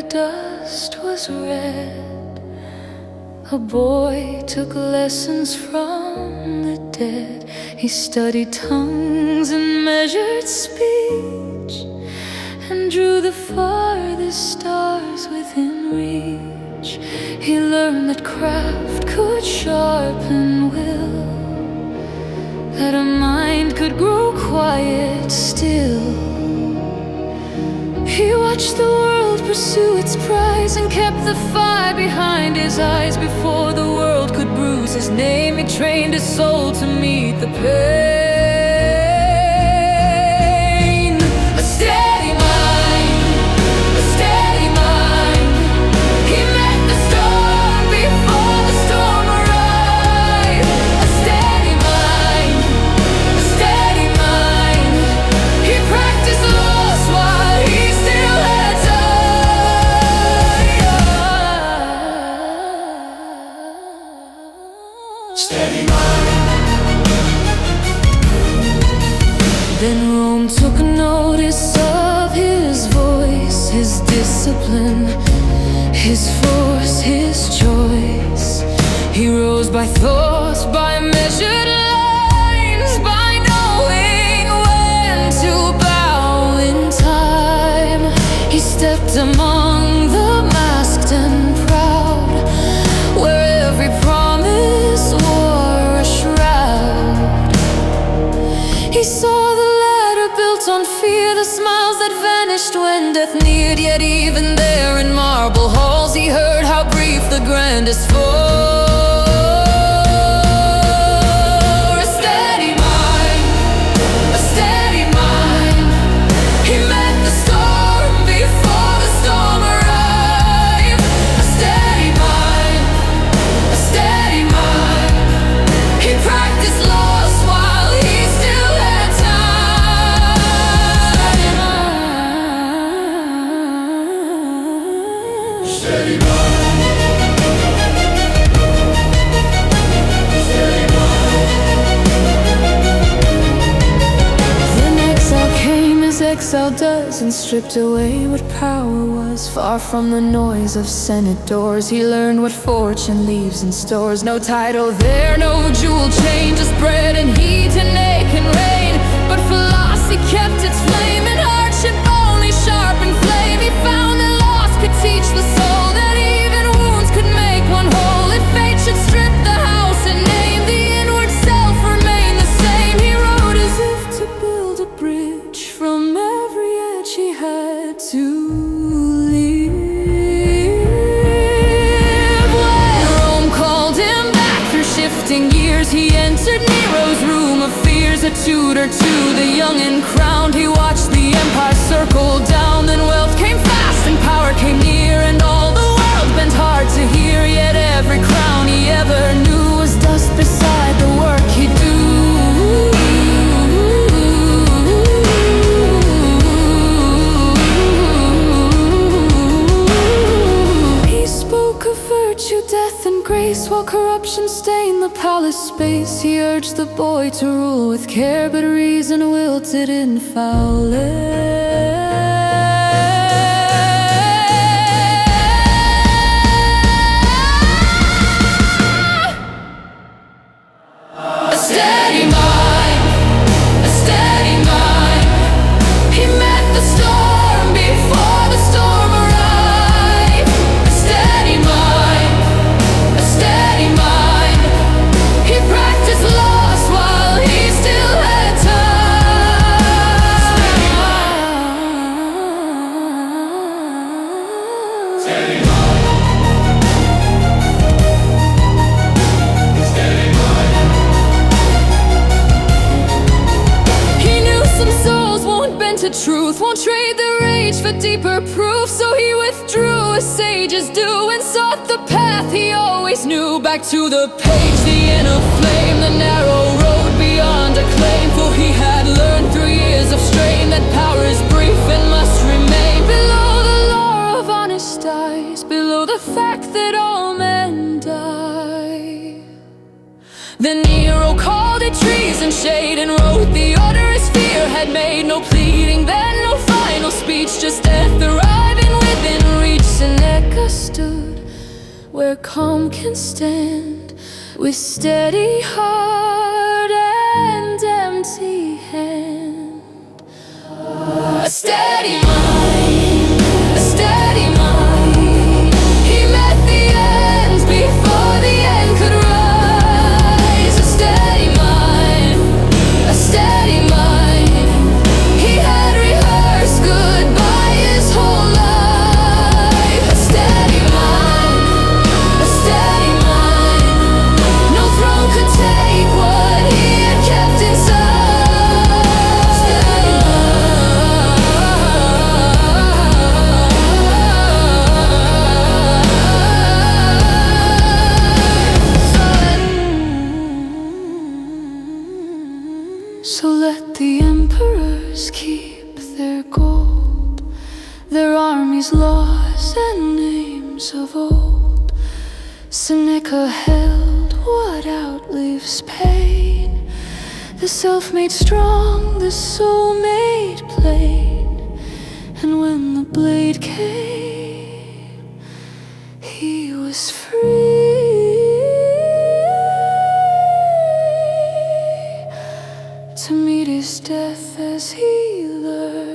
dust was red, a boy took lessons from the dead. He studied tongues and measured speech, and drew the farthest stars within reach. He learned that craft could sharpen will, that a mind could grow quiet still. He watched the world pursue its prize, and kept the fire behind his eyes. Before the world could bruise his name, he trained his soul to meet the pain. A steady mind, a steady mind. He met the storm before the storm arrived. A steady mind, a steady mind. He practiced loss while he still had time. Steady mind. Then Rome took notice of his voice, his discipline, his force, his choice. He rose by thoughts, by measured lines, by knowing when to bow in time. He stepped among the masked and proud, where every promise wore a shroud. He saw the ladder built on fear, the smiles that vanished when death neared. Yet even there in marble halls, he heard how brief the grandest fall. A steady mind, a steady mind. He met the storm before the storm arrived. A steady mind, a steady mind. He practiced loss while he still had time. Steady mind. Exile does, and stripped away what power was. Far from the noise of senate doors, he learned what fortune leaves in stores. No title there, no jewel chain, just bread and heat and ache and rain. But philosophy kept its flame, and hardship only sharpened flame. He found that loss could teach the soul, that even wounds could make one whole. If fate should strip the house and name, the inward self remained the same. He wrote as if to build a bridge from every edge he had to leave. When Rome called him back through shifting years, he entered Nero's room of fears. A tutor to the young and crowned, he watched the empire circle down. Then wealth came fast and power came near, and all the world bent hard to hear. Yet every crown he ever knew was dust beside the work he'd do. Death and grace, while corruption stained the palace space. He urged the boy to rule with care, but reason wilted in foul air. A steady mind, a steady mind. He met the storm before the storm arrived. A steady mind, a steady mind. He practiced loss while he still had time. Steady mind, steady mind. He knew some souls won't bend to truth, won't trade their rage for deeper proof. So he withdrew as sages do, and sought the path he always knew. Back to the page, the inner flame, the narrow road beyond a claim. For he had learned through years of strain that power is brief and must remain. Below the law of honest eyes, below the fact that all men die. Then Nero called it treason, shade, and wrote the order his fear had made. No pleading then, no final speech, just death arriving within reach. can stand with steady heart and empty hand. A steady mind, a steady mind. He met the ends before the end could rise. A steady mind, a steady mind. He had rehearsed goodbye his whole life. A steady mind, a steady mind. No throne could take what he had kept inside. Steady So let the emperors keep their gold, their armies' laws and names of old. Seneca held what outlives pain, the self made strong, the soul made plain. And when the blade came, he was free to meet his death as he learned.